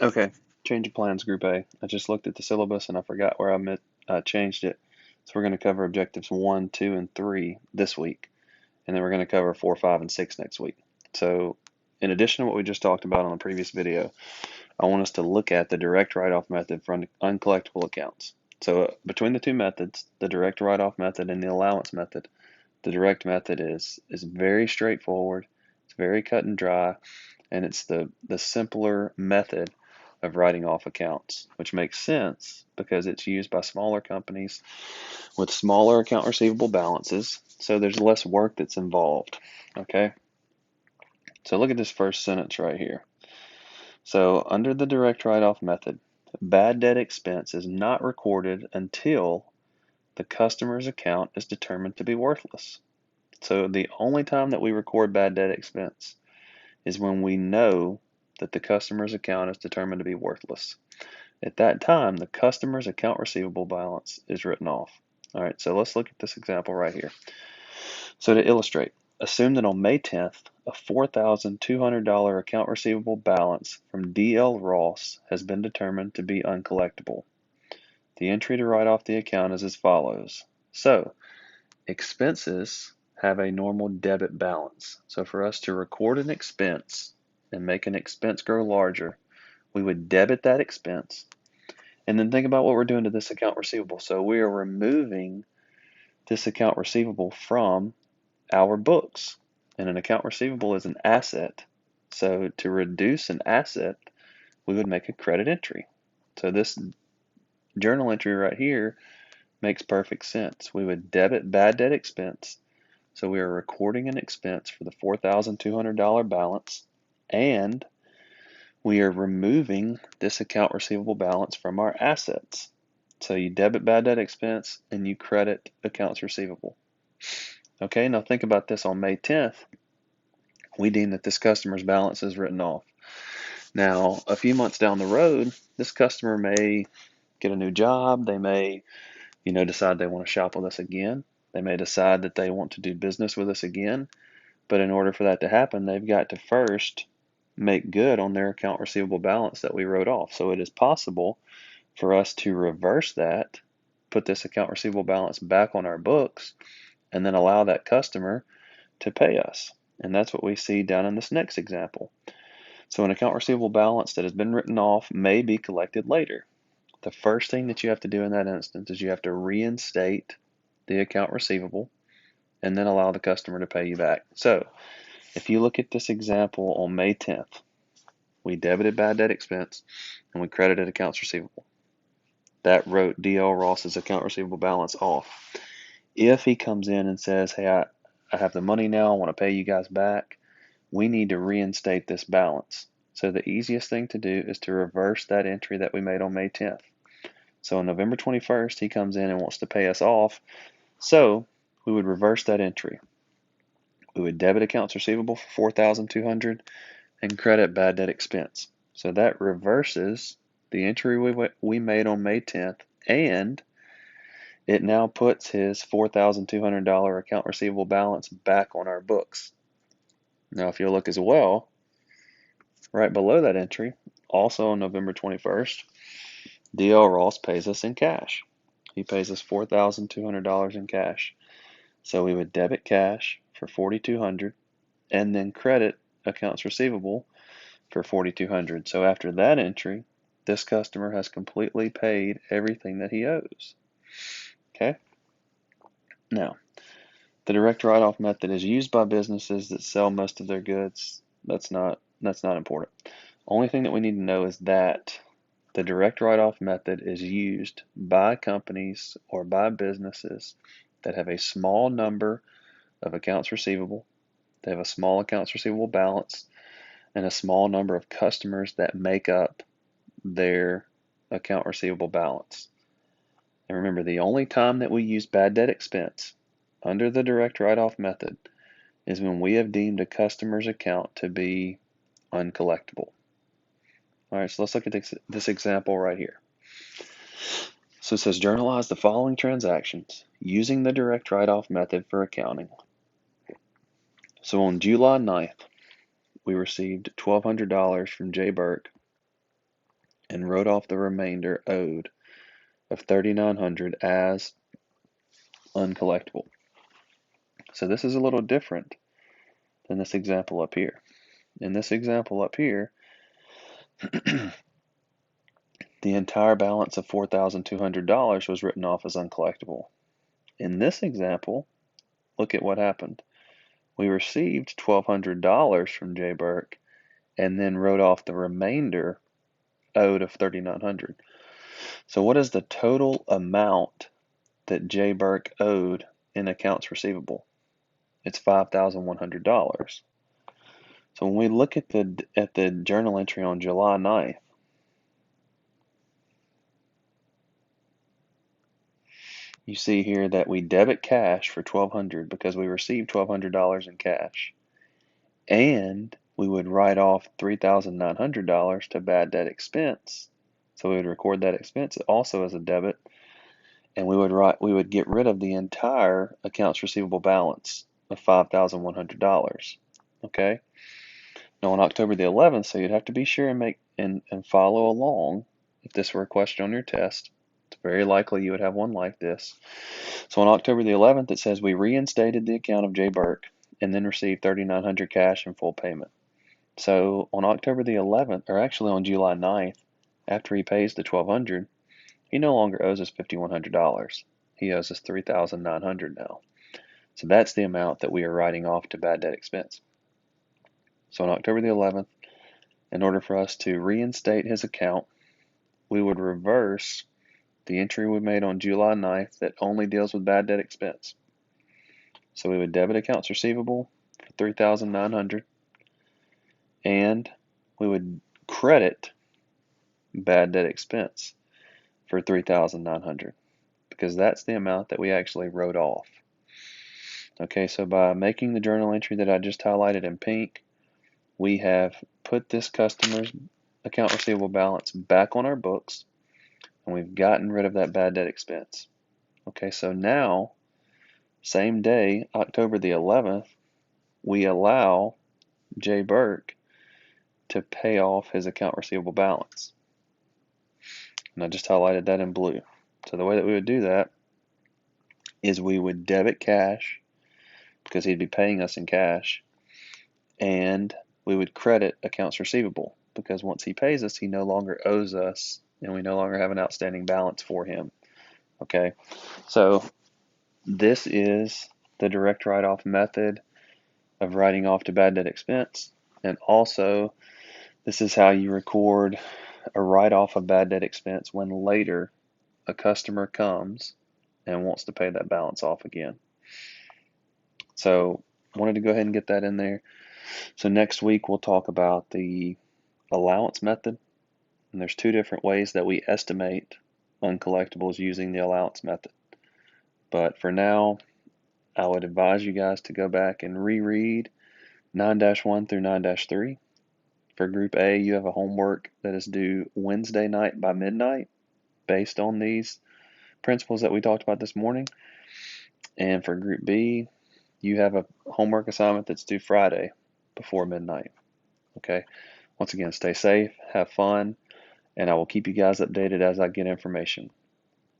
Okay, change of plans, Group A. I just looked at the syllabus and I forgot where I changed it. So we're going to cover objectives 1, 2, and 3 this week, and then we're going to cover 4, 5, and 6 next week. So in addition to what we just talked about on the previous video, I want us to look at the direct write-off method for uncollectible accounts. So between the two methods, the direct write-off method and the allowance method, the direct method is very straightforward. It's very cut and dry, and it's the simpler method of writing off accounts, which makes sense because it's used by smaller companies with smaller account receivable balances, so there's less work that's involved. Okay, so look at this first sentence right here. So under the direct write-off method, bad debt expense is not recorded until the customer's account is determined to be worthless. So the only time that we record bad debt expense is when we know that the customer's account is determined to be worthless. At that time, the customer's account receivable balance is written off. All right, so let's look at this example right here. So to illustrate, assume that on May 10th, a $4,200 account receivable balance from DL Ross has been determined to be uncollectible. The entry to write off the account is as follows. So, expenses have a normal debit balance. So for us to record an expense and make an expense grow larger, we would debit that expense. And then think about what we're doing to this account receivable. So we are removing this account receivable from our books. And an account receivable is an asset. So to reduce an asset, we would make a credit entry. So this journal entry right here makes perfect sense. We would debit bad debt expense. So we are recording an expense for the $4,200 balance, and we are removing this account receivable balance from our assets. So you debit bad debt expense and you credit accounts receivable. Okay, now think about this. On May 10th, we deem that this customer's balance is written off. Now, a few months down the road, this customer may get a new job. They may, decide they want to shop with us again. They may decide that they want to do business with us again. But in order for that to happen, they've got to first make good on their account receivable balance that we wrote off. So it is possible for us to reverse that, put this account receivable balance back on our books, and then allow that customer to pay us. And that's what we see down in this next example. So an account receivable balance that has been written off may be collected later. The first thing that you have to do in that instance is you have to reinstate the account receivable and then allow the customer to pay you back. So if you look at this example on May 10th, we debited bad debt expense and we credited accounts receivable. That wrote D.L. Ross's account receivable balance off. If he comes in and says, hey, I have the money now, I want to pay you guys back, we need to reinstate this balance. So the easiest thing to do is to reverse that entry that we made on May 10th. So on November 21st, he comes in and wants to pay us off. So we would reverse that entry. We would debit accounts receivable for $4,200 and credit bad debt expense. So that reverses the entry we made on May 10th, and it now puts his $4,200 account receivable balance back on our books. Now, if you'll look as well, right below that entry, also on November 21st, D.L. Ross pays us in cash. He pays us $4,200 in cash. So we would debit cash for $4,200 and then credit accounts receivable for $4,200. So after that entry, this customer has completely paid everything that he owes. Okay? Now, the direct write-off method is used by businesses that sell most of their goods. That's not important. Only thing that we need to know is that the direct write-off method is used by companies or by businesses that have a small number of accounts receivable. They have a small accounts receivable balance and a small number of customers that make up their account receivable balance. And remember, the only time that we use bad debt expense under the direct write-off method is when we have deemed a customer's account to be uncollectible. All right, so let's look at this example right here. So it says journalize the following transactions using the direct write-off method for accounting. So on July 9th, we received $1,200 from Jay Burke and wrote off the remainder owed of $3,900 as uncollectible. So this is a little different than this example up here. In this example up here, the entire balance of $4,200 was written off as uncollectible. In this example, look at what happened. We received $1,200 from Jay Burke and then wrote off the remainder owed of $3,900. So what is the total amount that Jay Burke owed in accounts receivable? It's $5,100. So when we look at the journal entry on July 9th, you see here that we debit cash for $1,200 because we received $1,200 in cash, and we would write off $3,900 to bad debt expense. So we would record that expense also as a debit, and we would get rid of the entire accounts receivable balance of $5,100. Okay. Now on October the 11th, so you'd have to be sure and follow along if this were a question on your test. It's very likely you would have one like this. So on October the 11th, it says we reinstated the account of Jay Burke and then received $3,900 cash in full payment. So on October the 11th, or actually on July 9th, after he pays the $1,200, he no longer owes us $5,100. He owes us $3,900 now. So that's the amount that we are writing off to bad debt expense. So on October the 11th, in order for us to reinstate his account, we would reverse the entry we made on July 9th that only deals with bad debt expense. So we would debit accounts receivable for $3,900, and we would credit bad debt expense for $3,900 because that's the amount that we actually wrote off. Okay, so by making the journal entry that I just highlighted in pink, we have put this customer's account receivable balance back on our books, and we've gotten rid of that bad debt expense. Okay, so now, same day, October the 11th, we allow Jay Burke to pay off his account receivable balance. And I just highlighted that in blue. So the way that we would do that is we would debit cash because he'd be paying us in cash, and we would credit accounts receivable because once he pays us, he no longer owes us and we no longer have an outstanding balance for him. Okay, so this is the direct write-off method of writing off to bad debt expense, and also this is how you record a write-off of bad debt expense when later a customer comes and wants to pay that balance off again. So I wanted to go ahead and get that in there. So next week we'll talk about the allowance method, and there's two different ways that we estimate uncollectibles using the allowance method. But for now, I would advise you guys to go back and reread 9-1 through 9-3. For Group A, you have a homework that is due Wednesday night by midnight based on these principles that we talked about this morning. And for Group B, you have a homework assignment that's due Friday before midnight. Okay? Once again, stay safe, have fun, and I will keep you guys updated as I get information.